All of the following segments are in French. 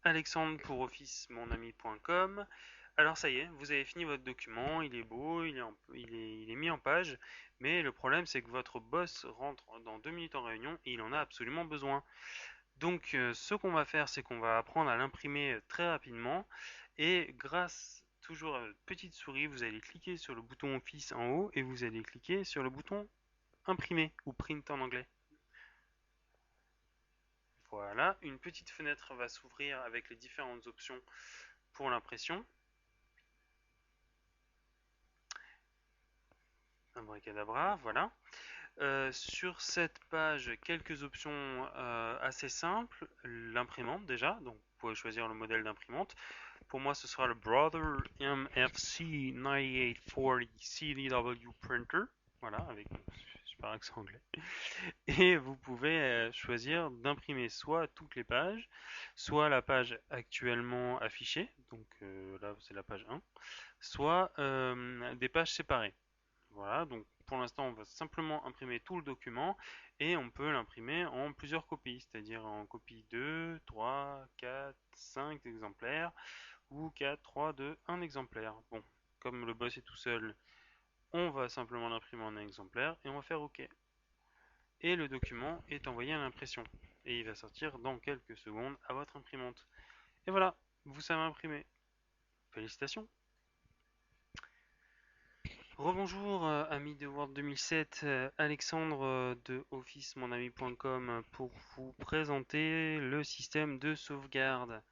Alexandre pour officemonami.com. Alors ça y est, vous avez fini votre document, il est beau, il est mis en page, mais le problème c'est que votre boss rentre dans 2 minutes en réunion et il en a absolument besoin. Donc ce qu'on va faire, c'est qu'on va apprendre à l'imprimer très rapidement et grâce toujours à votre petite souris, vous allez cliquer sur le bouton Office en haut et vous allez cliquer sur le bouton Imprimer ou Print en anglais. Voilà, une petite fenêtre va s'ouvrir avec les différentes options pour l'impression. Abracadabra, voilà. Sur cette page, quelques options assez simples. L'imprimante déjà, donc vous pouvez choisir le modèle d'imprimante. Pour moi, ce sera le Brother MFC 9840 CDW Printer. Voilà, avec mon super accent anglais. Et vous pouvez choisir d'imprimer soit toutes les pages, soit la page actuellement affichée, donc là c'est la page 1, soit des pages séparées. Voilà, donc pour l'instant on va simplement imprimer tout le document et on peut l'imprimer en plusieurs copies, c'est-à-dire en copie 2, 3, 4, 5 exemplaires ou 4, 3, 2, 1 exemplaire. Bon, comme le boss est tout seul, on va simplement l'imprimer en un exemplaire et on va faire OK. Et le document est envoyé à l'impression. Et il va sortir dans quelques secondes à votre imprimante. Et voilà, vous savez imprimer. Félicitations. Rebonjour amis de Word 2007, Alexandre de officemonami.com pour vous présenter le système de sauvegarde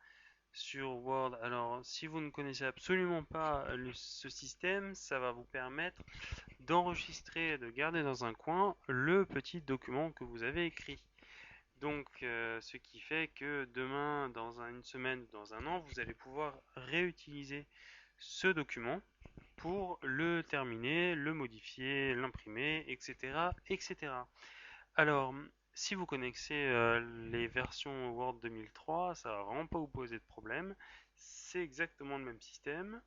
sur Word. Alors si vous ne connaissez absolument pas ce système, ça va vous permettre d'enregistrer et de garder dans un coin le petit document que vous avez écrit. Donc ce qui fait que demain, dans une semaine, dans un an, vous allez pouvoir réutiliser ce document pour le terminer, le modifier, l'imprimer, etc., etc. Alors, si vous connaissez les versions Word 2003, ça va vraiment pas vous poser de problème. C'est exactement le même système.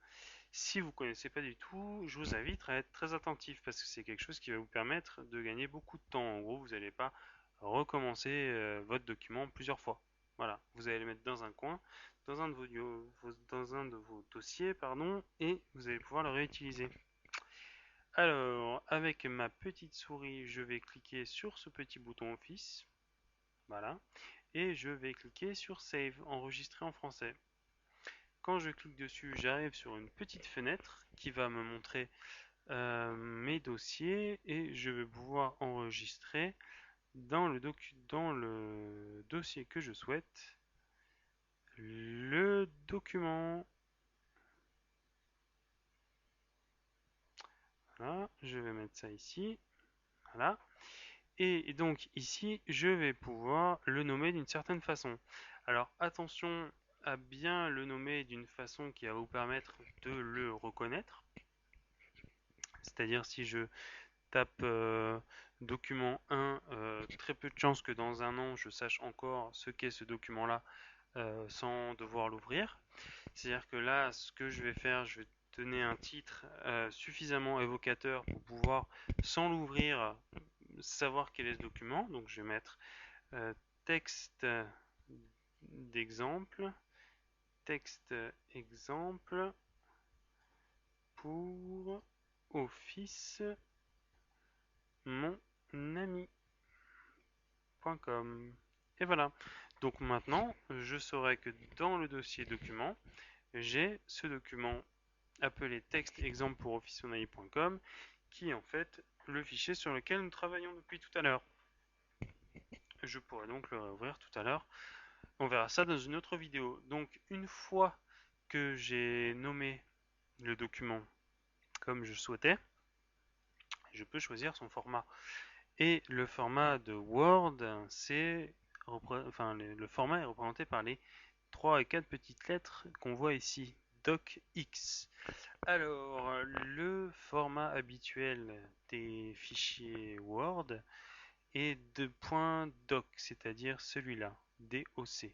Si vous connaissez pas du tout, je vous invite à être très attentif parce que c'est quelque chose qui va vous permettre de gagner beaucoup de temps. En gros, vous n'allez pas recommencer votre document plusieurs fois. Voilà, vous allez le mettre dans un coin, dans un de vos dossiers, pardon, et vous allez pouvoir le réutiliser. Alors, avec ma petite souris, je vais cliquer sur ce petit bouton Office, voilà, et je vais cliquer sur Save, enregistrer en français. Quand je clique dessus, j'arrive sur une petite fenêtre qui va me montrer mes dossiers et je vais pouvoir enregistrer dans le dossier que je souhaite le document. Voilà, je vais mettre ça ici. Voilà. Et donc ici, je vais pouvoir le nommer d'une certaine façon. Alors attention à bien le nommer d'une façon qui va vous permettre de le reconnaître. C'est-à-dire si je tape document 1, très peu de chances que dans un an je sache encore ce qu'est ce document-là sans devoir l'ouvrir. C'est-à-dire que là, ce que je vais faire, je vais donner un titre suffisamment évocateur pour pouvoir, sans l'ouvrir, savoir quel est ce document. Donc je vais mettre euh, texte d'exemple, texte exemple pour office mon ami. Et voilà. Donc maintenant, je saurai que dans le dossier document, j'ai ce document appelé texte exemple pour officeonai.com qui est en fait le fichier sur lequel nous travaillons depuis tout à l'heure. Je pourrais donc le réouvrir tout à l'heure. On verra ça dans une autre vidéo. Donc une fois que j'ai nommé le document comme je souhaitais, je peux choisir son format. Et le format de Word, le format est représenté par les 3 et 4 petites lettres qu'on voit ici, DocX. Alors, le format habituel des fichiers Word est de .doc, c'est-à-dire celui-là, DOC.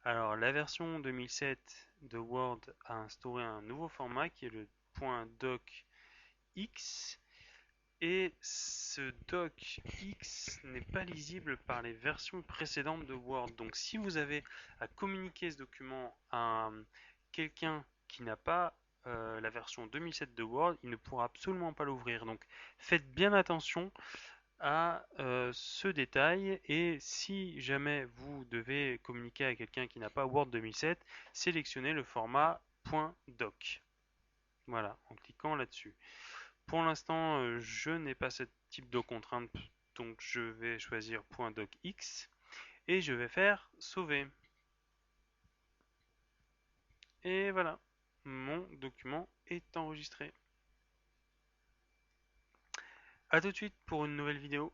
Alors, la version 2007 de Word a instauré un nouveau format qui est le .docx Et ce docx n'est pas lisible par les versions précédentes de Word. Donc si vous avez à communiquer ce document à quelqu'un qui n'a pas la version 2007 de Word, il ne pourra absolument pas l'ouvrir. Donc faites bien attention à ce détail, et si jamais vous devez communiquer à quelqu'un qui n'a pas Word 2007, sélectionnez le format .doc. Voilà, en cliquant là-dessus. Pour l'instant, je n'ai pas ce type de contrainte, donc je vais choisir .docx et je vais faire sauver. Et voilà, mon document est enregistré. A tout de suite pour une nouvelle vidéo.